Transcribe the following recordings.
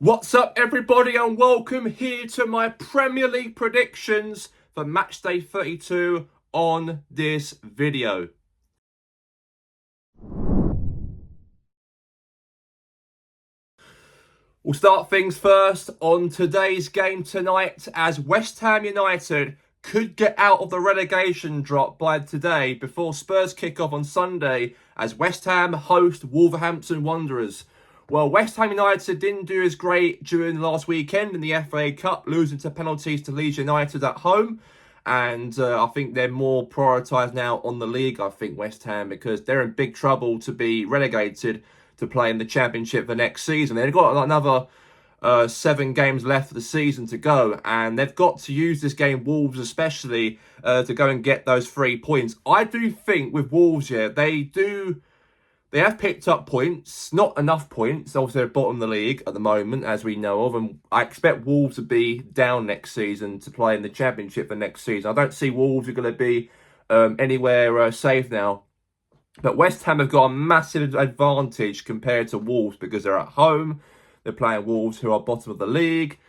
What's up, everybody, and welcome here to my Premier League predictions for Matchday 32 on this video. We'll start things first on today's game tonight, as West Ham United could get out of the relegation drop by today before Spurs kick off on Sunday as West Ham host Wolverhampton Wanderers. Well, West Ham United didn't do as great during last weekend in the FA Cup, losing to penalties to Leeds United at home. And I think they're more prioritised now on the league, I think, West Ham, because they're in big trouble to be relegated to play in the Championship for next season. They've got another 7 games left of the season to go, and they've got to use this game, Wolves especially, to go and get those 3 points. I do think with Wolves, they have picked up points, not enough points. Obviously, they're bottom of the league at the moment, as we know of. And I expect Wolves to be down next season to play in the Championship for next season. I don't see Wolves are going to be anywhere safe now. But West Ham have got a massive advantage compared to Wolves because they're at home. They're playing Wolves, who are bottom of the league.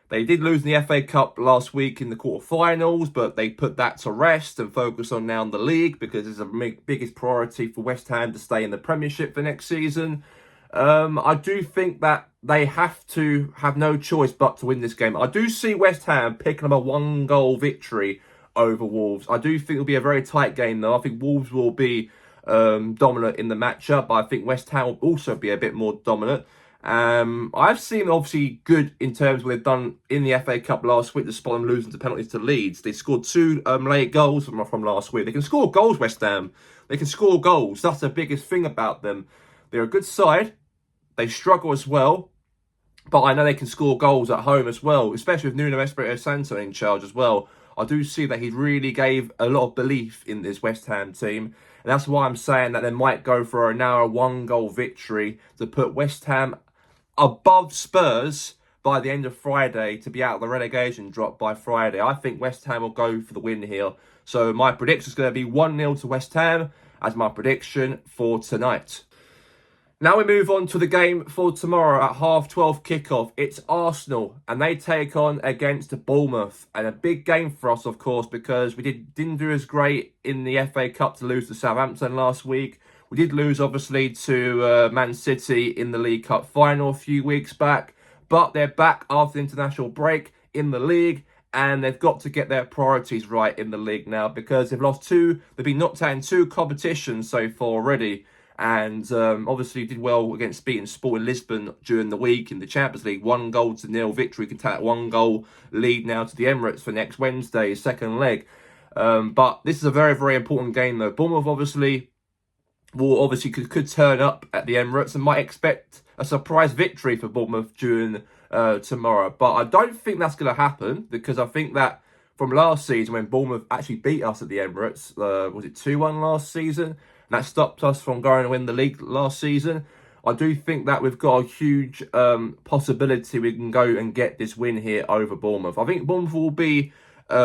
They did lose in the FA Cup last week in the quarterfinals, but they put that to rest and focus on now on the league because it's the biggest priority for West Ham to stay in the Premiership for next season. I do think that they have to have no choice but to win this game. I do see West Ham picking up a 1-goal victory over Wolves. I do think it'll be a very tight game, though. I think Wolves will be dominant in the matchup, but I think West Ham will also be a bit more dominant. I've seen obviously good in terms of what they've done in the FA Cup last week, despite them losing to penalties to Leeds. They scored 2 late goals from last week. They can score goals, West Ham. They can score goals. That's the biggest thing about them. They're a good side. They struggle as well. But I know they can score goals at home as well, especially with Nuno Espirito Santo in charge as well. I do see that he really gave a lot of belief in this West Ham team. And that's why I'm saying that they might go for a 1-goal victory to put West Ham above Spurs by the end of Friday to be out of the relegation drop by Friday. I think West Ham will go for the win here. So my prediction is going to be 1-0 to West Ham as my prediction for tonight. Now we move on to the game for tomorrow at 12:30 kickoff. It's Arsenal and they take on against Bournemouth. And a big game for us, of course, because we didn't do as great in the FA Cup to lose to Southampton last week. We did lose, obviously, to Man City in the League Cup final a few weeks back. But they're back after the international break in the league. And they've got to get their priorities right in the league now because they've been knocked out in 2 competitions so far already. And obviously did well against beating Sporting Lisbon during the week in the Champions League. 1-0 victory. Can take that 1-goal lead now to the Emirates for next Wednesday, second leg. But this is a very, very important game, though. Bournemouth could turn up at the Emirates and might expect a surprise victory for Bournemouth during tomorrow. But I don't think that's going to happen because I think that from last season when Bournemouth actually beat us at the Emirates, was it 2-1 last season? And that stopped us from going to win the league last season. I do think that we've got a huge possibility we can go and get this win here over Bournemouth. I think Bournemouth will be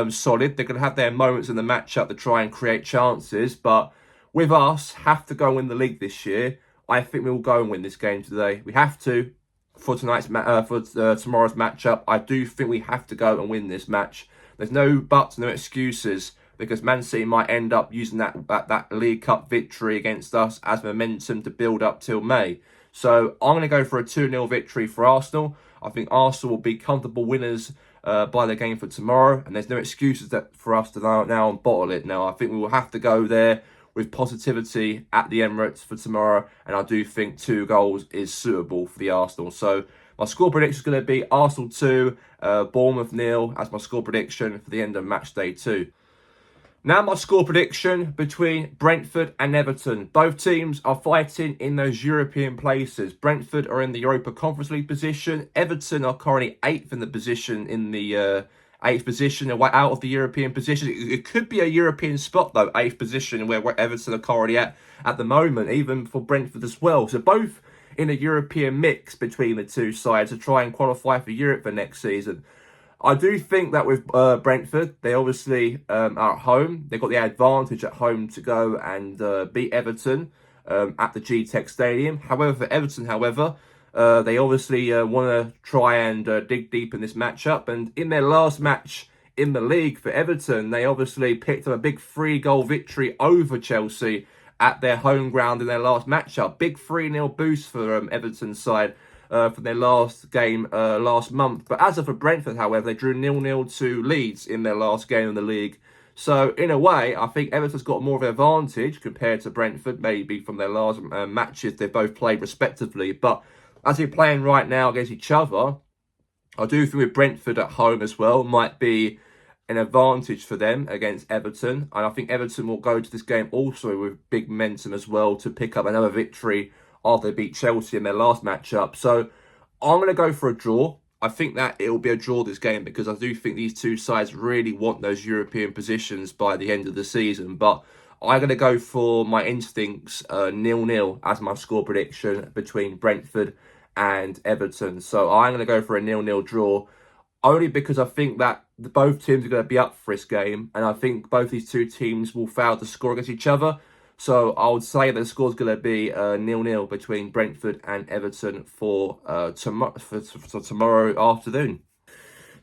solid. They're going to have their moments in the matchup to try and create chances. But with us, have to go and win the league this year. I think we will go and win this game today. We have to for tomorrow's matchup. I do think we have to go and win this match. There's no buts, no excuses. Because Man City might end up using that League Cup victory against us as momentum to build up till May. So I'm going to go for a 2-0 victory for Arsenal. I think Arsenal will be comfortable winners by the game for tomorrow. And there's no excuses for us to now bottle it. Now, I think we will have to go there with positivity at the Emirates for tomorrow. And I do think 2 goals is suitable for the Arsenal. So my score prediction is going to be Arsenal 2, Bournemouth 0 as my score prediction for the end of match day 2. Now my score prediction between Brentford and Everton. Both teams are fighting in those European places. Brentford are in the Europa Conference League position. Everton are currently 8th in the position, in the 8th position, out of the European position. It could be a European spot though, 8th position, where Everton are currently at the moment, even for Brentford as well. So both in a European mix between the two sides to try and qualify for Europe for next season. I do think that with Brentford, they obviously are at home. They've got the advantage at home to go and beat Everton at the G-Tech Stadium. However, for Everton, They obviously want to try and dig deep in this matchup. And in their last match in the league for Everton, they obviously picked up a big 3-goal victory over Chelsea at their home ground in their last matchup. Big 3-0 boost for Everton's side for their last game last month. But as for Brentford, however, they drew 0-0 to Leeds in their last game in the league. So, in a way, I think Everton's got more of an advantage compared to Brentford, maybe from their last matches they've both played respectively. But as they're playing right now against each other, I do think with Brentford at home as well might be an advantage for them against Everton. And I think Everton will go to this game also with big momentum as well to pick up another victory after they beat Chelsea in their last matchup. So I'm going to go for a draw. I think that it will be a draw this game because I do think these two sides really want those European positions by the end of the season. But I'm going to go for my instincts 0-0 as my score prediction between Brentford and Everton. So I'm going to go for a 0-0 draw only because I think that both teams are going to be up for this game. And I think both these two teams will fail to score against each other. So I would say that the score's going to be 0-0 between Brentford and Everton for tomorrow afternoon.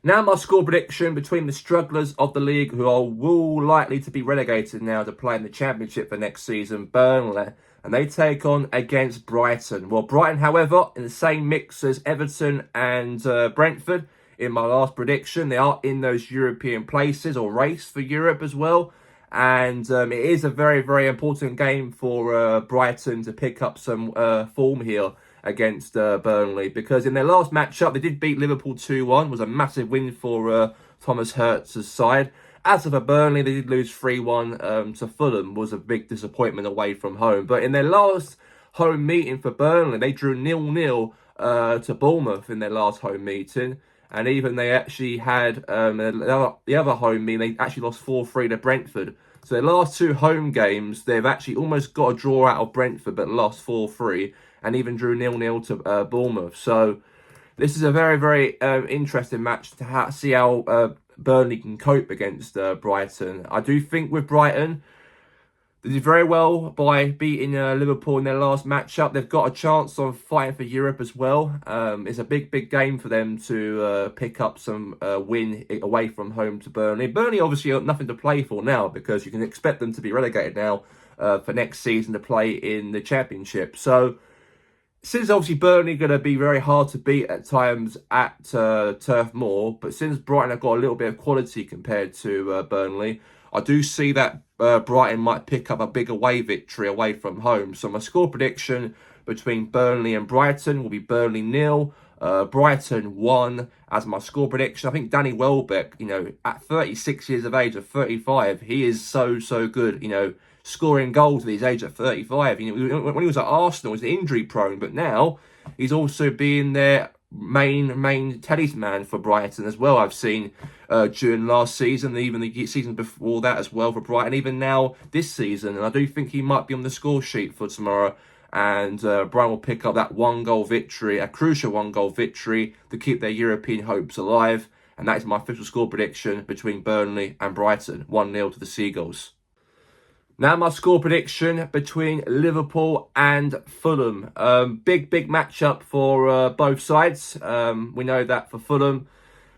Now my score prediction between the strugglers of the league, who are will likely to be relegated now to play in the Championship for next season, Burnley, and they take on against Brighton. Well, Brighton, however, in the same mix as Everton and Brentford in my last prediction, they are in those European places or race for Europe as well. And it is a very, very important game for Brighton to pick up some form here against Burnley, because in their last matchup they did beat Liverpool 2-1. It was a massive win for Thomas Hertz's side. As for Burnley, they did lose 3-1 to Fulham. Was a big disappointment away from home. But in their last home meeting for Burnley, they drew 0-0 to Bournemouth in their last home meeting. And even they actually had the other home meeting, they actually lost 4-3 to Brentford. So their last two home games, they've actually almost got a draw out of Brentford, but lost 4-3, and even drew 0-0 to Bournemouth. So this is a very, very interesting match to see how Burnley can cope against Brighton. I do think with Brighton, they did very well by beating Liverpool in their last matchup. They've got a chance of fighting for Europe as well. It's a big, big game for them to pick up some win away from home to Burnley. Burnley obviously have nothing to play for now because you can expect them to be relegated now for next season to play in the Championship. So since obviously Burnley going to be very hard to beat at times at Turf Moor, but since Brighton have got a little bit of quality compared to Burnley, I do see that Brighton might pick up a big away victory away from home. So my score prediction between Burnley and Brighton will be Burnley 0, Brighton 1 as my score prediction. I think Danny Welbeck, at 36 years of age, or 35, he is so good, scoring goals at his age at 35. When he was at Arsenal, he was injury prone, but now he's also being their main talisman for Brighton as well. I've seen during last season, even the season before that as well for Brighton, even now this season. And I do think he might be on the score sheet for tomorrow. And Brighton will pick up that 1-goal victory, a crucial 1-goal victory to keep their European hopes alive. And that is my official score prediction between Burnley and Brighton, 1-0 to the Seagulls. Now my score prediction between Liverpool and Fulham. Big matchup for both sides. We know that for Fulham,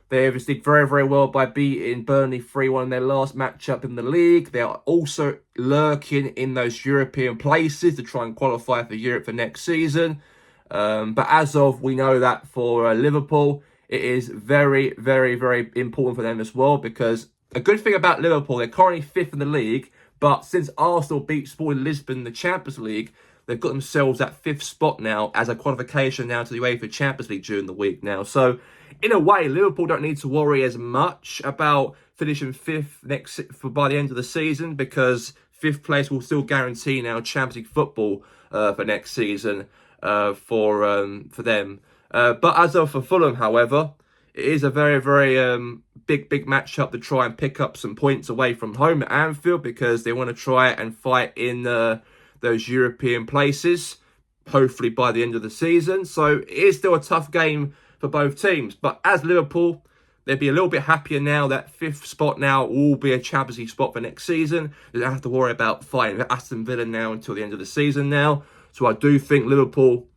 they obviously did very, very well by beating Burnley 3-1 in their last matchup in the league. They are also lurking in those European places to try and qualify for Europe for next season. But as of, we know that for Liverpool, it is very, very, very important for them as well, because a good thing about Liverpool, they're currently 5th in the league. But since Arsenal beat Sporting Lisbon in the Champions League, they've got themselves that 5th spot now as a qualification now to the UEFA Champions League during the week now. So, in a way, Liverpool don't need to worry as much about finishing 5th by the end of the season, because 5th place will still guarantee now Champions League football for next season for them. But as of for Fulham, however, it is a very, very big matchup to try and pick up some points away from home at Anfield, because they want to try and fight in those European places, hopefully by the end of the season. So it is still a tough game for both teams. But as Liverpool, they'd be a little bit happier now that 5th spot now will be a Champions League spot for next season. They don't have to worry about fighting Aston Villa now until the end of the season now. So I do think Liverpool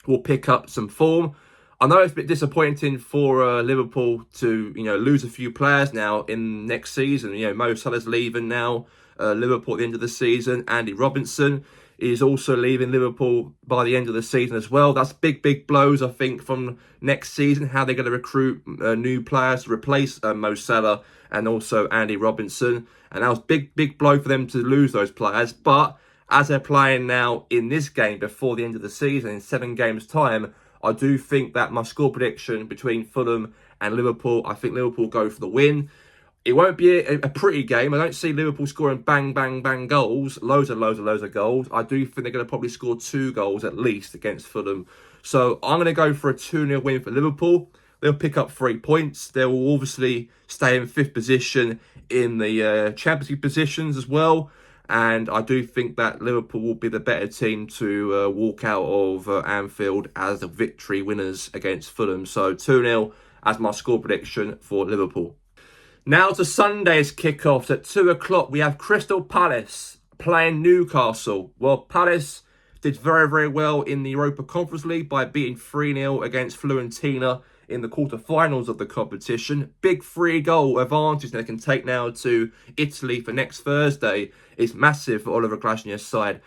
will pick up some form. I know it's a bit disappointing for Liverpool to, lose a few players now in next season. Mo Salah's leaving now, Liverpool at the end of the season. Andy Robinson is also leaving Liverpool by the end of the season as well. That's big blows, I think, from next season, how they're going to recruit new players to replace Mo Salah and also Andy Robinson. And that was big blow for them to lose those players. But as they're playing now in this game before the end of the season, in 7 games' time, I do think that my score prediction between Fulham and Liverpool, I think Liverpool go for the win. It won't be a pretty game. I don't see Liverpool scoring bang goals, loads of goals. I do think they're going to probably score 2 goals at least against Fulham. So I'm going to go for a 2-0 win for Liverpool. They'll pick up 3 points. They will obviously stay in 5th position in the Champions League positions as well. And I do think that Liverpool will be the better team to walk out of Anfield as the victory winners against Fulham. So 2-0 as my score prediction for Liverpool. Now to Sunday's kickoffs at 2 o'clock. We have Crystal Palace playing Newcastle. Well, Palace did very well in the Europa Conference League by beating 3-0 against Fiorentina in the quarterfinals of the competition. Big 3-goal advantage they can take now to Italy for next Thursday is massive for Oliver Glasner's side.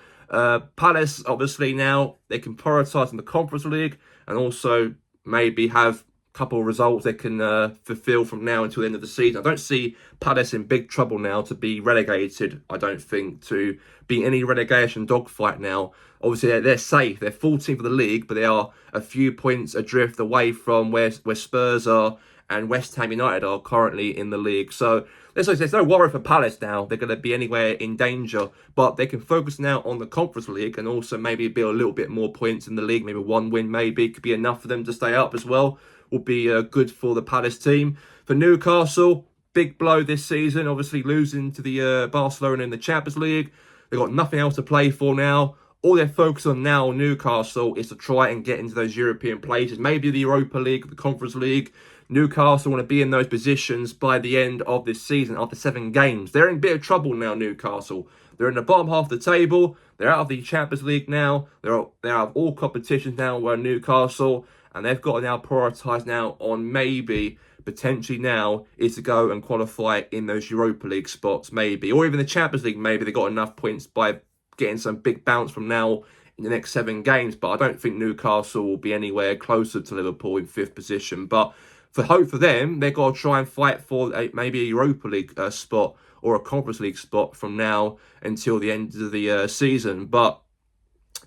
Palace, obviously, now they can prioritise in the Conference League and also maybe have a couple of results they can fulfil from now until the end of the season. I don't see Palace in big trouble now to be relegated, I don't think, to be any relegation dogfight now. Obviously, they're safe. They're 14th of the league, but they are a few points adrift away from where Spurs are and West Ham United are currently in the league. So there's no worry for Palace now. They're going to be anywhere in danger, but they can focus now on the Conference League and also maybe build a little bit more points in the league. Maybe 1 win maybe could be enough for them to stay up as well. Will be good for the Palace team. For Newcastle, big blow this season. Obviously losing to the Barcelona in the Champions League. They've got nothing else to play for now. All they're focused on now, Newcastle, is to try and get into those European places. Maybe the Europa League, the Conference League. Newcastle want to be in those positions by the end of this season after 7 games. They're in a bit of trouble now, Newcastle. They're in the bottom half of the table. They're out of the Champions League now. They're out of all competitions now, Newcastle. And they've got to now prioritise now on maybe, potentially now, is to go and qualify in those Europa League spots, maybe. Or even the Champions League, maybe they got enough points by getting some big bounce from now in the next 7 games. But I don't think Newcastle will be anywhere closer to Liverpool in 5th position. But for hope for them, they've got to try and fight for maybe a Europa League spot or a Conference League spot from now until the end of the season. But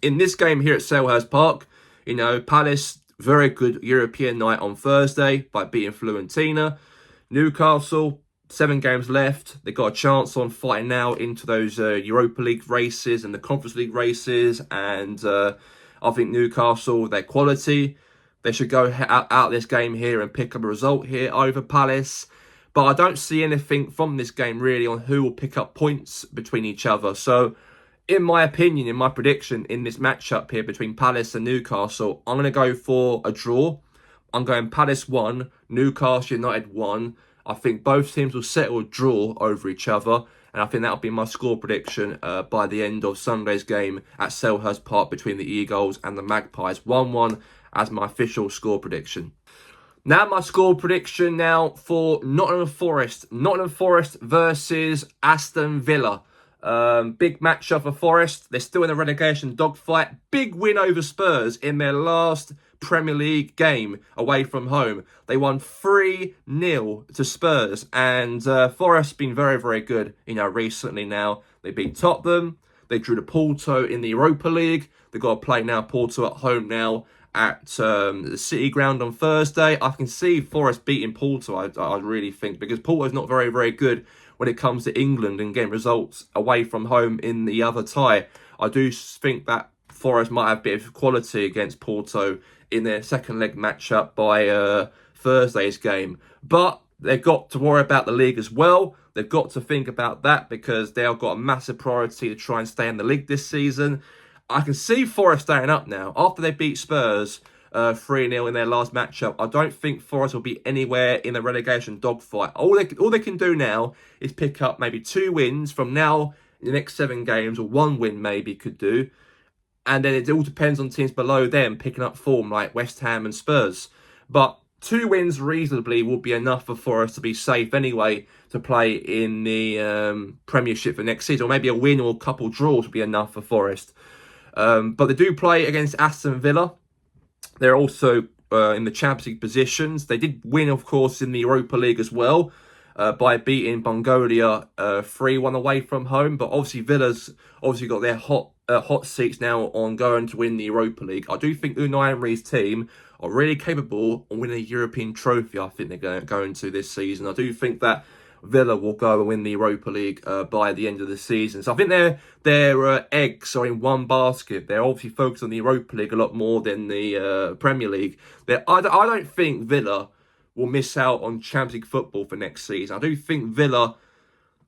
in this game here at Selhurst Park, Palace, very good European night on Thursday by beating Fiorentina. Newcastle, 7 games left. They've got a chance on fighting now into those Europa League races and the Conference League races. And I think Newcastle, their quality, they should go out this game here and pick up a result here over Palace. But I don't see anything from this game really on who will pick up points between each other. So in my opinion, in my prediction in this matchup here between Palace and Newcastle, I'm going to go for a draw. I'm going Palace 1, Newcastle United 1. I think both teams will settle a draw over each other. And I think that'll be my score prediction by the end of Sunday's game at Selhurst Park between the Eagles and the Magpies. 1-1 as my official score prediction. Now my score prediction now for Nottingham Forest. Nottingham Forest versus Aston Villa. Big matchup for Forest. They're still in the relegation dogfight. Big win over Spurs in their last Premier League game away from home. They won 3-0 to Spurs. And Forest been very good, recently now. They beat Tottenham. They drew to Porto in the Europa League. They've got to play now Porto at home now at the City Ground on Thursday. I can see Forest beating Porto, I really think, because Porto's not very good when it comes to England and getting results away from home in the other tie. I do think that Forest might have a bit of quality against Porto in their second leg matchup by Thursday's game. But they've got to worry about the league as well. They've got to think about that because they've got a massive priority to try and stay in the league this season. I can see Forest staying up now. After they beat Spurs 3-0 in their last matchup, I don't think Forest will be anywhere in the relegation dogfight. All they can do now is pick up maybe 2 wins from now in the next 7 games, or 1 win maybe could do. And then it all depends on teams below them picking up form like West Ham and Spurs. But 2 wins reasonably will be enough for us to be safe anyway to play in the Premiership for next season. Or maybe a win or a couple draws will be enough for Forest. But they do play against Aston Villa. They're also in the Champions League positions. They did win, of course, in the Europa League as well by beating Mongolia 3-1 away from home. But obviously Villa's obviously got their hot seats now on going to win the Europa League. I do think Unai Emery's team are really capable of winning a European trophy. I think they're going to this season. I do think that Villa will go and win the Europa League by the end of the season. So I think their eggs are in one basket. They're obviously focused on the Europa League a lot more than the Premier League. I don't think Villa will miss out on Champions League football for next season. I do think Villa,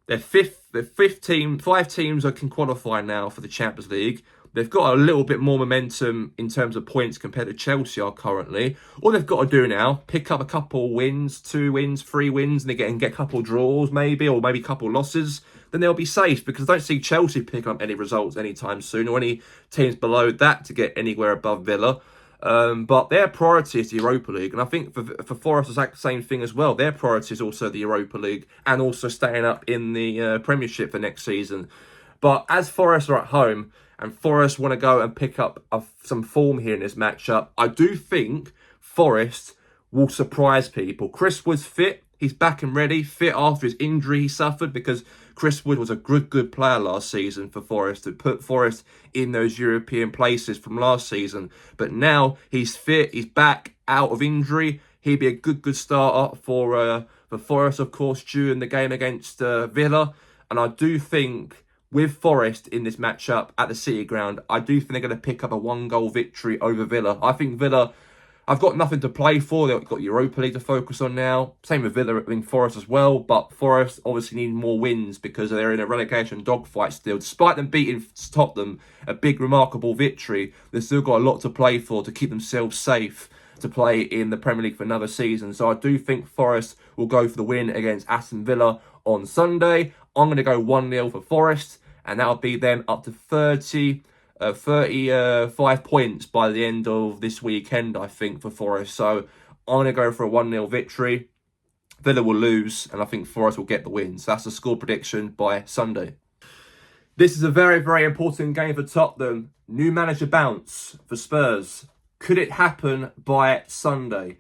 they're fifth team. 5 teams can qualify now for the Champions League. They've got a little bit more momentum in terms of points compared to Chelsea are currently. All they've got to do now, pick up a couple wins, 2 wins, 3 wins, and they get a couple draws maybe, or maybe a couple losses. Then they'll be safe, because I don't see Chelsea picking up any results anytime soon, or any teams below that to get anywhere above Villa. But their priority is the Europa League, and I think for Forest it's like the same thing as well. Their priority is also the Europa League and also staying up in the Premiership for next season. But as Forest are at home, and Forest want to go and pick up some form here in this matchup, I do think Forest will surprise people. Chris Wood's fit. He's back and ready, fit after his injury he suffered, because Chris Wood was a good player last season for Forest, to put Forest in those European places from last season. But now he's fit, he's back out of injury. He'd be a good starter for Forest, of course, during the game against Villa. And I do think with Forest in this matchup at the City Ground, I do think they're going to pick up a 1-goal victory over Villa. I think Villa, I've got nothing to play for. They've got Europa League to focus on now. Same with Villa in Forest as well. But Forest obviously need more wins because they're in a relegation dogfight still. Despite them beating Tottenham, a big, remarkable victory, they've still got a lot to play for to keep themselves safe to play in the Premier League for another season. So I do think Forest will go for the win against Aston Villa on Sunday. I'm going to go 1-0 for Forest, and that'll be them up to 35 points by the end of this weekend, I think, for Forest. So I'm going to go for a 1-0 victory. Villa will lose, and I think Forest will get the win. So that's the score prediction by Sunday. This is a very important game for Tottenham. New manager bounce for Spurs. Could it happen by Sunday?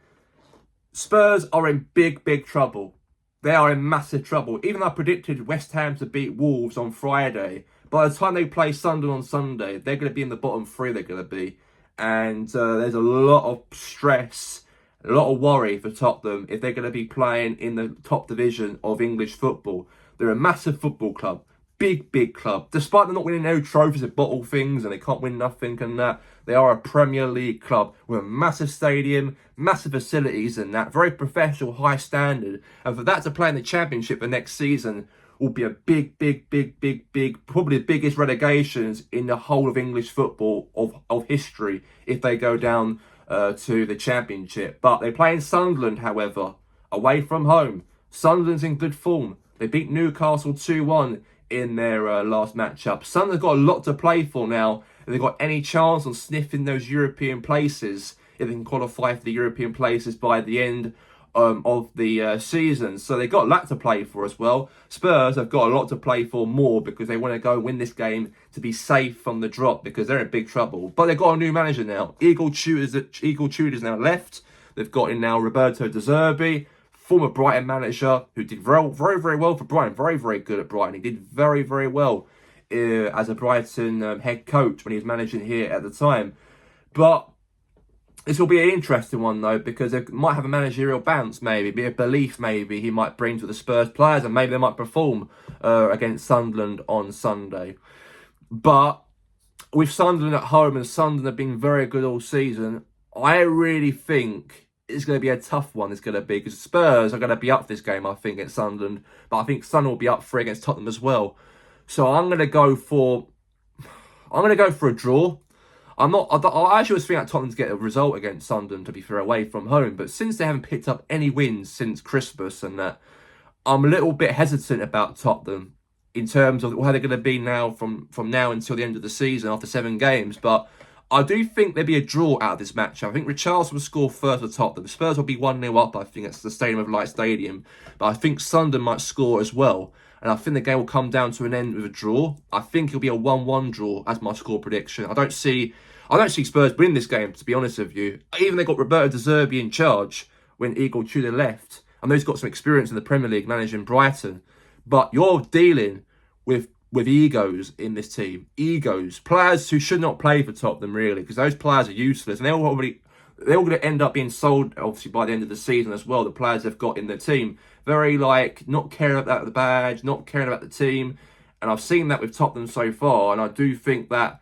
Spurs are in big trouble. They are in massive trouble. Even though I predicted West Ham to beat Wolves on Friday, by the time they play Sunderland on Sunday, they're going to be in the bottom 3, they're going to be. And there's a lot of stress, a lot of worry for Tottenham if they're going to be playing in the top division of English football. They're a massive football club. Big club. Despite them not winning no trophies, they bottle things and they can't win nothing and that, they are a Premier League club with a massive stadium, massive facilities and that, very professional, high standard. And for that to play in the Championship for next season will be a big, probably the biggest relegations in the whole of English football of history if they go down to the Championship. But they play in Sunderland, however, away from home. Sunderland's in good form. They beat Newcastle 2-1 in their last matchup. Sunderland's got a lot to play for now. If they've got any chance on sniffing those European places, if they can qualify for the European places by the end of the season. So they've got a lot to play for as well. Spurs have got a lot to play for more because they want to go win this game to be safe from the drop because they're in big trouble. But they've got a new manager now. Eagle Tudor's now left. They've got in now Roberto De Zerbi, former Brighton manager who did very well for Brighton. Very good at Brighton. He did very well as a Brighton head coach when he was managing here at the time. But this will be an interesting one though, because they might have a managerial bounce, maybe be a belief maybe he might bring to the Spurs players, and maybe they might perform against Sunderland on Sunday. But with Sunderland at home, and Sunderland have been very good all season, I really think it's going to be a tough one. It's going to be, because Spurs are going to be up for this game, I think, against Sunderland, but I think Sunderland will be up for it against Tottenham as well. So I'm going to go for a draw. I actually was thinking that Tottenham to get a result against Sunderland, to be fair, away from home. But since they haven't picked up any wins since Christmas and that, I'm a little bit hesitant about Tottenham. in terms of how they're going to be now from now until the end of the season after 7 games. But I do think there'll be a draw out of this match. I think Richarlison will score first at Tottenham. Spurs will be 1-0 up, I think, at the Stadium of Light Stadium. But I think Sunderland might score as well. And I think the game will come down to an end with a draw. I think it'll be a 1-1 draw as my score prediction. I don't see Spurs winning this game, to be honest with you. Even they got Roberto De Zerbi in charge when Igor Tudor left. I know he's got some experience in the Premier League managing Brighton. But you're dealing with egos in this team. Egos. Players who should not play for Tottenham, really, because those players are useless. And they're all going to end up being sold, obviously, by the end of the season as well, the players they've got in their team. Very, not caring about the badge, not caring about the team. And I've seen that with Tottenham so far, and I do think that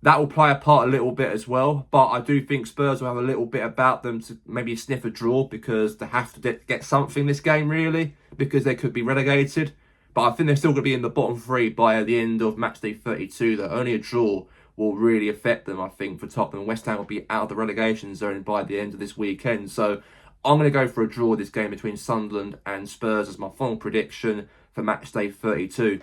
will play a part a little bit as well. But I do think Spurs will have a little bit about them to maybe sniff a draw, because they have to get something this game, really, because they could be relegated. But I think they're still going to be in the bottom 3 by the end of Matchday 32. That only a draw will really affect them, I think, for Tottenham. West Ham will be out of the relegation zone by the end of this weekend. So I'm going to go for a draw this game between Sunderland and Spurs as my final prediction for Matchday 32.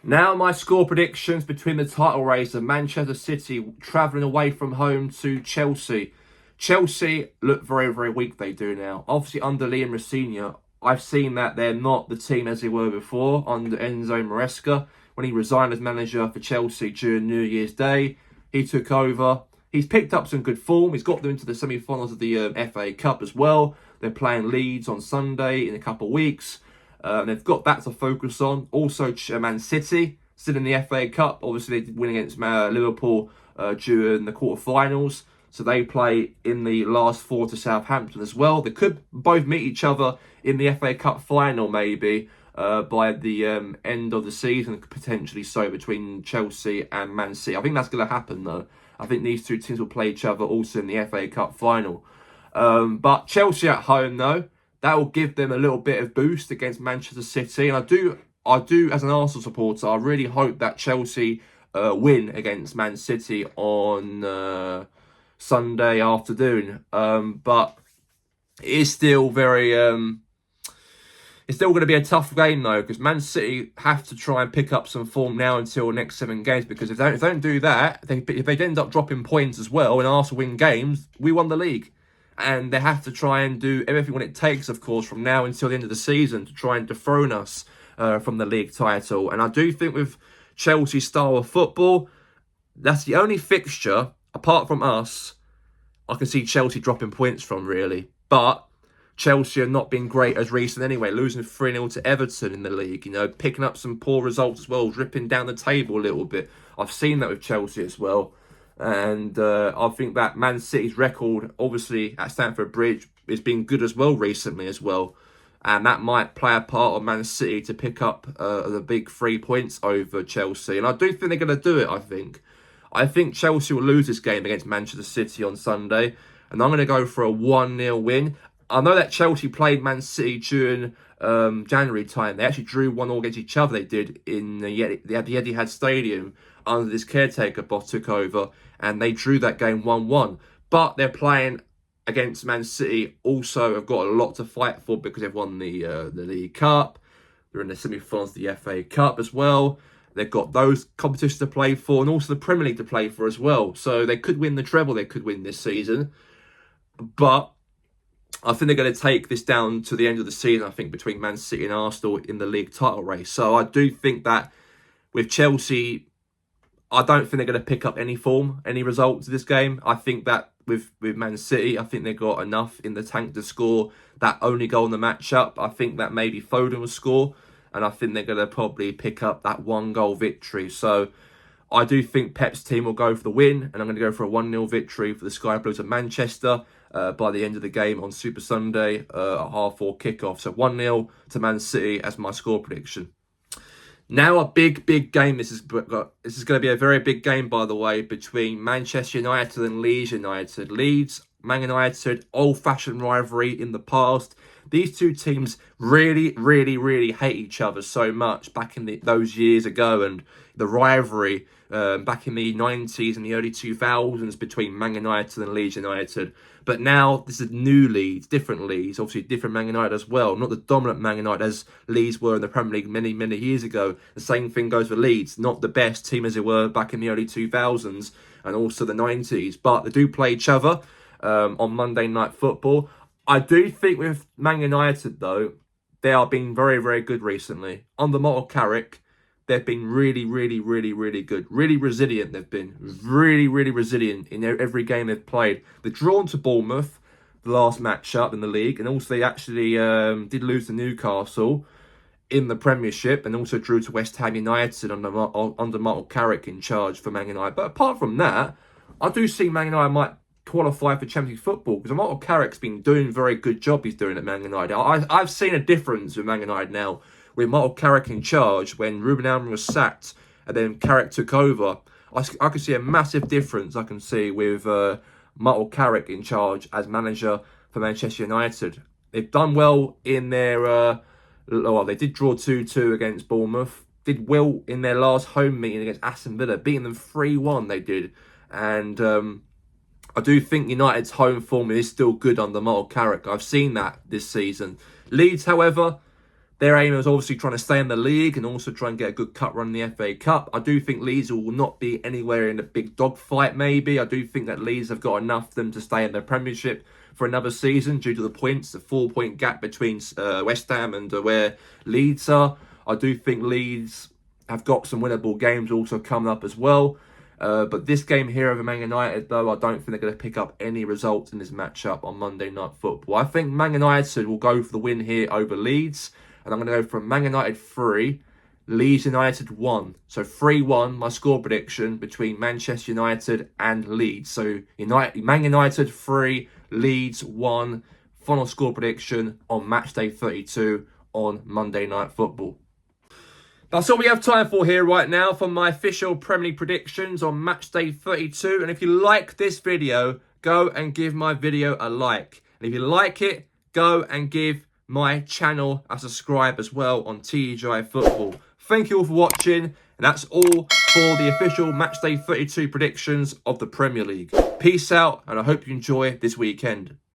Now my score predictions between the title race of Manchester City travelling away from home to Chelsea. Chelsea look very, very weak, they do now. Obviously under Liam Rossini, I've seen that they're not the team as they were before under Enzo Maresca. When he resigned as manager for Chelsea during New Year's Day, he took over. He's picked up some good form. He's got them into the semi-finals of the FA Cup as well. They're playing Leeds on Sunday in a couple of weeks. They've got that to focus on. Also, Man City, still in the FA Cup. Obviously, they did win against Liverpool during the quarterfinals. So they play in the last 4 to Southampton as well. They could both meet each other in the FA Cup final, maybe, by the end of the season, potentially so, between Chelsea and Man City. I think that's going to happen, though. I think these two teams will play each other also in the FA Cup final. But Chelsea at home, though, that will give them a little bit of boost against Manchester City. And I do, as an Arsenal supporter, I really hope that Chelsea win against Man City on Sunday afternoon. But it is still very... it's still going to be a tough game, though, because Man City have to try and pick up some form now until the next 7 games. Because if they don't do that, if they end up dropping points as well and Arsenal win games, we won the league. And they have to try and do everything what it takes, of course, from now until the end of the season to try and dethrone us from the league title. And I do think with Chelsea's style of football, that's the only fixture, apart from us, I can see Chelsea dropping points from, really. But Chelsea have not been great as recent anyway, losing 3-0 to Everton in the league, picking up some poor results as well, dripping down the table a little bit. I've seen that with Chelsea as well. And I think that Man City's record, obviously, at Stamford Bridge has been good as well recently as well. And that might play a part of Man City to pick up the big 3 points over Chelsea. And I do think they're going to do it, I think Chelsea will lose this game against Manchester City on Sunday. And I'm going to go for a 1-0 win. I know that Chelsea played Man City during January time. They actually drew 1-1 against each other. They did in the Etihad Stadium under this caretaker boss took over, and they drew that game 1-1. But they're playing against Man City. Also, have got a lot to fight for because they've won the League Cup. They're in the semi-finals of the FA Cup as well. They've got those competitions to play for, and also the Premier League to play for as well. So they could win the treble. They could win this season, but I think they're going to take this down to the end of the season, I think, between Man City and Arsenal in the league title race. So I do think that with Chelsea, I don't think they're going to pick up any form, any results of this game. I think that with Man City, I think they've got enough in the tank to score that only goal in the matchup. I think that maybe Foden will score, and I think they're going to probably pick up that 1-goal victory. So I do think Pep's team will go for the win, and I'm going to go for a 1-0 victory for the Sky Blues of Manchester by the end of the game on Super Sunday at 4:30 kickoff. So 1-0 to Man City as my score prediction. Now a big game. This is going to be a very big game, by the way, between Manchester United and Leeds United. Leeds, Man United, old-fashioned rivalry in the past. These two teams really hate each other so much back in those years ago. And the rivalry back in the 90s and the early 2000s between Man United and Leeds United. But now this is new Leeds, different Leeds, obviously different Man United as well. Not the dominant Man United as Leeds were in the Premier League many, many years ago. The same thing goes for Leeds. Not the best team as they were back in the early 2000s and also the 90s. But they do play each other on Monday Night Football. I do think with Man United, though, they are being very, very good recently. Under Michael Carrick, they've been really, really, really, really good. Really resilient, they've been. Really, really resilient in every game they've played. They're drawn to Bournemouth, the last match-up in the league. And also they actually did lose to Newcastle in the Premiership. And also drew to West Ham United under Michael Carrick in charge for Man United. But apart from that, I do see Man United might qualify for Champions League football because Michael Carrick's been doing a very good job he's doing at Man United. I've seen a difference with Man United now with Michael Carrick in charge when Ruben Amorim was sacked and then Carrick took over. I can see a massive difference I can see with Michael Carrick in charge as manager for Manchester United. They've done well in their well, they did draw 2-2 against Bournemouth, did well in their last home meeting against Aston Villa, beating them 3-1 they did. And I do think United's home form is still good under Michael Carrick. I've seen that this season. Leeds, however, their aim is obviously trying to stay in the league and also try and get a good cup run in the FA Cup. I do think Leeds will not be anywhere in a big dogfight, maybe. I do think that Leeds have got enough for them to stay in the Premiership for another season due to the points, the 4-point gap between West Ham and where Leeds are. I do think Leeds have got some winnable games also coming up as well. But this game here over Man United, though, I don't think they're going to pick up any results in this matchup on Monday Night Football. I think Man United will go for the win here over Leeds. And I'm going to go for Man United 3, Leeds United 1. So 3-1, my score prediction between Manchester United and Leeds. So Man United 3, Leeds 1. Final score prediction on Matchday 32 on Monday Night Football. That's all we have time for here right now for my official Premier League predictions on Matchday 32. And if you like this video, go and give my video a like. And if you like it, go and give my channel a subscribe as well on TGI Football. Thank you all for watching. And that's all for the official Matchday 32 predictions of the Premier League. Peace out, and I hope you enjoy this weekend.